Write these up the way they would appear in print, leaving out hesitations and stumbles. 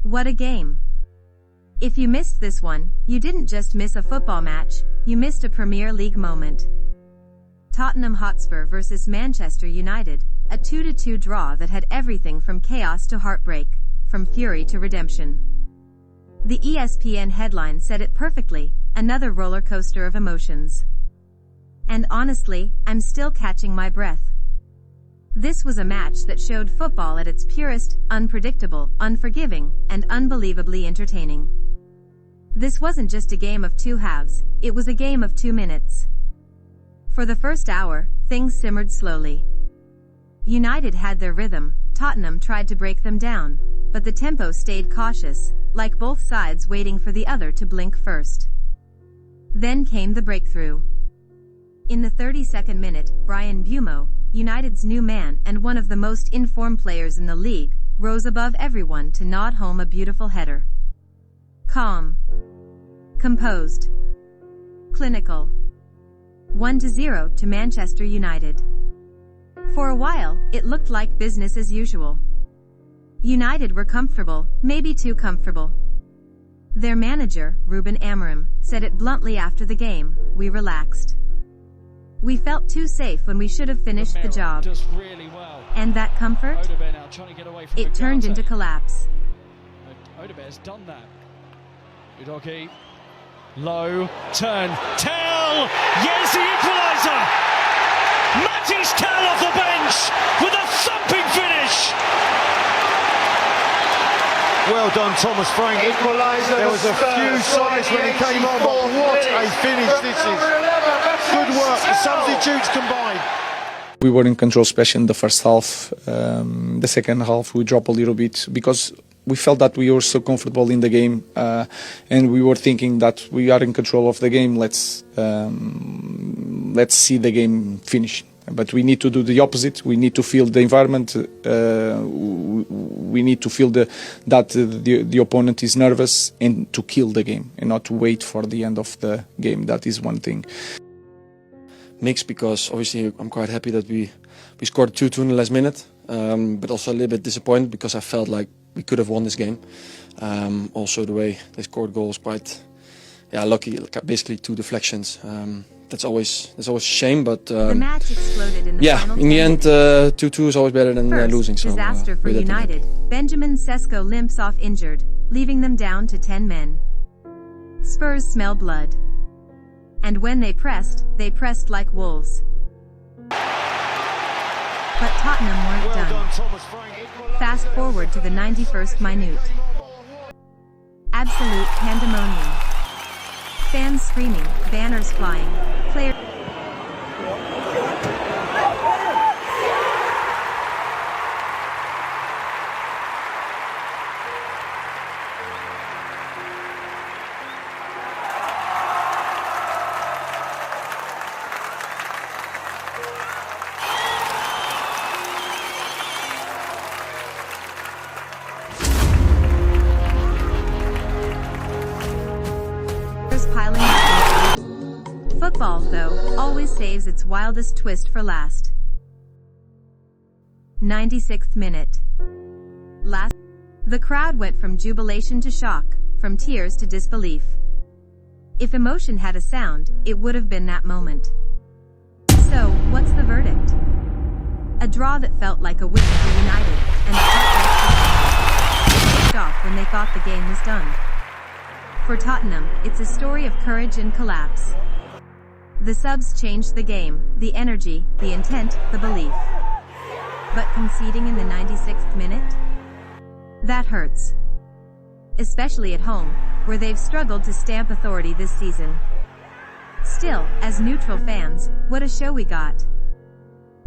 What a game! If you missed this one, you didn't just miss a football match, you missed a Premier League moment. Tottenham Hotspur vs Manchester United, a 2-2 draw that had everything from chaos to heartbreak, from fury to redemption. The ESPN headline said it perfectly, another roller coaster of emotions. And honestly, I'm still catching my breath. This was a match that showed football at its purest, unpredictable, unforgiving, and unbelievably entertaining. This wasn't just a game of two halves, it was a game of 2 minutes. For the first hour, things simmered slowly. United had their rhythm, Tottenham tried to break them down, but the tempo stayed cautious, like both sides waiting for the other to blink first. Then came the breakthrough. In the 32nd minute, Bryan Mbeumo, United's new man and one of the most informed players in the league, rose above everyone to nod home a beautiful header. Calm. Composed. Clinical. 1-0 to Manchester United. For a while, it looked like business as usual. United were comfortable, maybe too comfortable. Their manager, Ruben Amorim, said it bluntly after the game, "We relaxed. We felt too safe when we should have finished the job." Does really well. And that comfort? Now trying to get away from it turned into collapse. Odebear's done that. Udogie, low, turn, Tel! Yes, the equalizer! Mathys Tel off the bench with a thumping finish! Well done, Thomas Frank. Equalizer. There was a few sighs when he came on, but what a finish this is. Good work, the substitutes combined. We were in control, especially in the first half. The second half we dropped a little bit because we felt that we were so comfortable in the game, and we were thinking that we are in control of the game. Let's see the game finish. But we need to do the opposite. We need to feel the environment. We need to feel that the opponent is nervous and to kill the game and not to wait for the end of the game. That is one thing. Mixed, because obviously I'm quite happy that we scored 2-2 in the last minute, but also a little bit disappointed because I felt like we could have won this game. Also the way they scored goals, quite lucky, basically 2 deflections. That's always a shame, but the match exploded in the final in the end 2-2 is always better than losing. So disaster for United. Benjamin Sesko limps off injured, leaving them down to 10 men. Spurs smell blood. And when they pressed like wolves. But Tottenham weren't done. Fast forward to the 91st minute. Absolute pandemonium. Fans screaming, banners flying, players... piling up. Football, though, always saves its wildest twist for last. 96th minute. The crowd went from jubilation to shock, from tears to disbelief. If emotion had a sound, it would have been that moment. So, what's the verdict? A draw that felt like a win for United, and a heartbreak off when they thought the game was done. For Tottenham, it's a story of courage and collapse. The subs changed the game, the energy, the intent, the belief. But conceding in the 96th minute? That hurts. Especially at home, where they've struggled to stamp authority this season. Still, as neutral fans, what a show we got.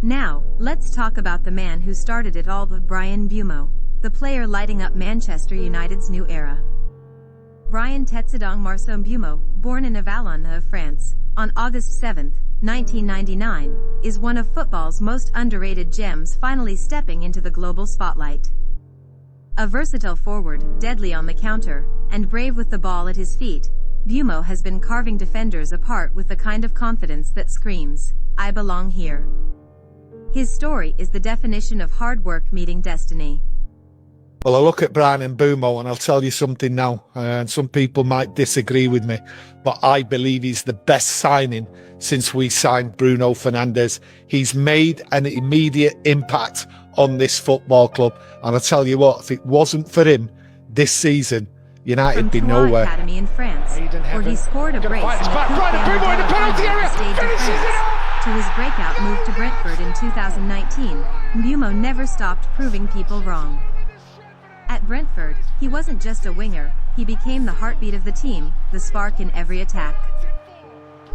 Now, let's talk about the man who started it all, Bryan Mbeumo, the player lighting up Manchester United's new era. Bryan Marceau Mbeumo, born in Avallon, France, on August 7, 1999, is one of football's most underrated gems, finally stepping into the global spotlight. A versatile forward, deadly on the counter, and brave with the ball at his feet, Mbeumo has been carving defenders apart with the kind of confidence that screams, "I belong here." His story is the definition of hard work meeting destiny. Well, I look at Bryan Mbeumo and I'll tell you something now, and some people might disagree with me, but I believe he's the best signing since we signed Bruno Fernandes. He's made an immediate impact on this football club, and I tell you what, if it wasn't for him this season, United would be nowhere. Academy in France, where he scored a brace in the Bryan Mbeumo in the penalty area, finishes it off! To his breakout move to Brentford in 2019, Mbeumo never stopped proving people wrong. At Brentford, he wasn't just a winger, he became the heartbeat of the team, the spark in every attack.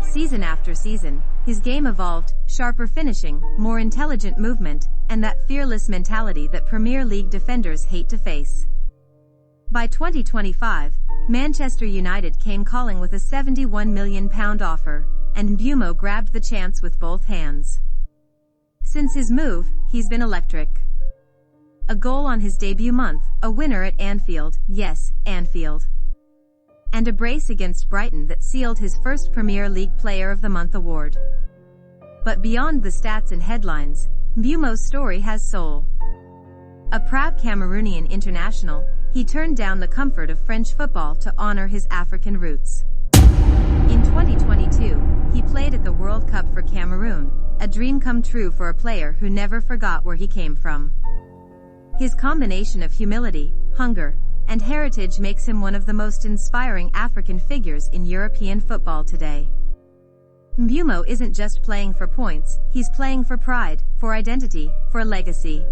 Season after season, his game evolved, sharper finishing, more intelligent movement, and that fearless mentality that Premier League defenders hate to face. By 2025, Manchester United came calling with a £71 million offer, and Mbeumo grabbed the chance with both hands. Since his move, he's been electric. A goal on his debut month, a winner at Anfield, yes, Anfield. And a brace against Brighton that sealed his first Premier League Player of the Month award. But beyond the stats and headlines, Mbeumo's story has soul. A proud Cameroonian international, he turned down the comfort of French football to honor his African roots. In 2022, he played at the World Cup for Cameroon, a dream come true for a player who never forgot where he came from. His combination of humility, hunger, and heritage makes him one of the most inspiring African figures in European football today. Mbeumo isn't just playing for points, he's playing for pride, for identity, for legacy.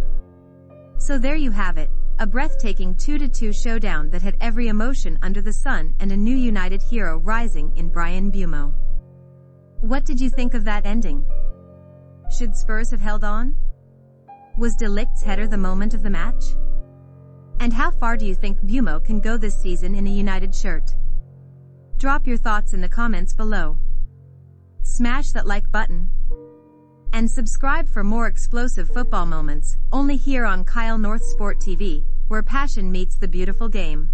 So there you have it, a breathtaking 2-2 showdown that had every emotion under the sun and a new United hero rising in Bryan Mbeumo. What did you think of that ending? Should Spurs have held on? Was De Ligt's header the moment of the match? And how far do you think Mbeumo can go this season in a United shirt? Drop your thoughts in the comments below. Smash that like button. And subscribe for more explosive football moments, only here on Kyle North Sport TV, where passion meets the beautiful game.